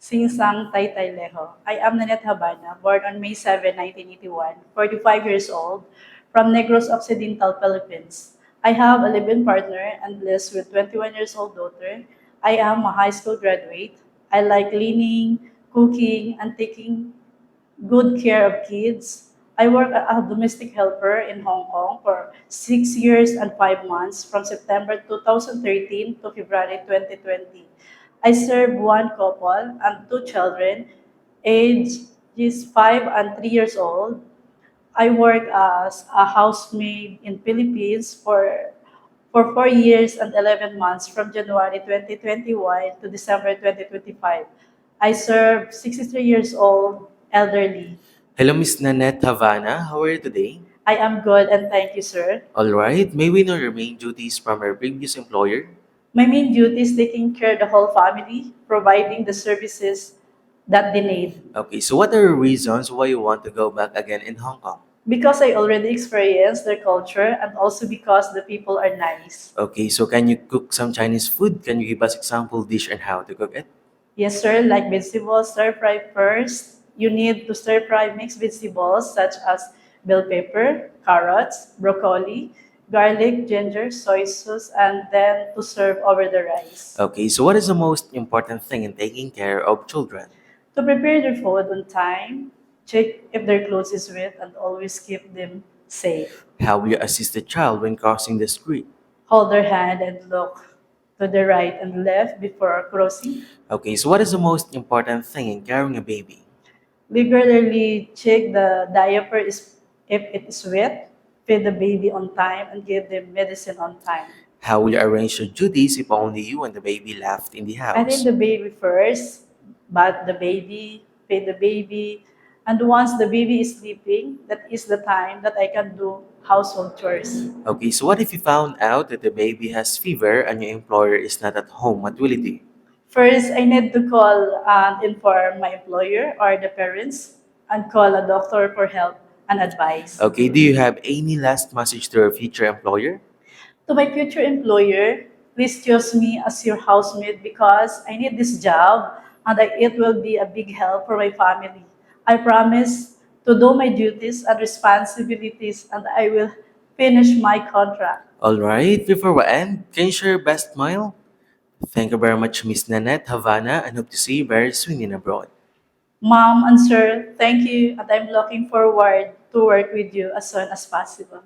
Singsang Taytay Leho. I am Nanette Habana, born on May 7, 1981, 45 years old, from Negros Occidental, Philippines. I have a live-in partner and blessed with 21 years old daughter. I am a high school graduate. I like cleaning, cooking, and taking good care of kids. I work as a domestic helper in Hong Kong for 6 years and 5 months from September 2013 to February 2020. I serve one couple and two children, ages 5 and 3 years old. I work as a housemaid in Philippines for 4 years and 11 months from January 2021 to December 2025. I serve 63 years old elderly. Hello, Miss Nanette Havana. How are you today? I am good and thank you, sir. All right. May we know your main duties from your previous employer? My main duty is taking care of the whole family, providing the services that they need. Okay, so what are the reasons why you want to go back again in Hong Kong? Because I already experienced their culture and also because the people are nice. Okay, so can you cook some Chinese food? Can you give us example dish and how to cook it? Yes, sir, like vegetables, stir fry first. You need to stir fry mixed vegetables such as bell pepper, carrots, broccoli, garlic, ginger, soy sauce, and then to serve over the rice. Okay, so what is the most important thing in taking care of children? To prepare their food on time, check if their clothes is wet, and always keep them safe. How will you assist the child when crossing the street? Hold their hand and look to the right and left before crossing. Okay, so what is the most important thing in carrying a baby? Regularly check the diaper is if it is wet, feed the baby on time, and give them medicine on time. How will you arrange your duties if only you and the baby left in the I think house? the baby first, but the baby, feed the baby, and once the baby is sleeping, that is the time that I can do household chores. Okay, so what if you found out that the baby has fever and your employer is not at home? What will you do? First, I need to call and inform my employer or the parents and call a doctor for help and advice. Okay, do you have any last message to your future employer? To my future employer, please choose me as your housemaid because I need this job and it will be a big help for my family. I promise to do my duties and responsibilities and I will finish my contract. All right, before we end, can you share your best smile? Thank you very much, Miss Nanette Havana, and hope to see you very soon in abroad. Mom and sir, thank you and I'm looking forward to work with you as soon as possible.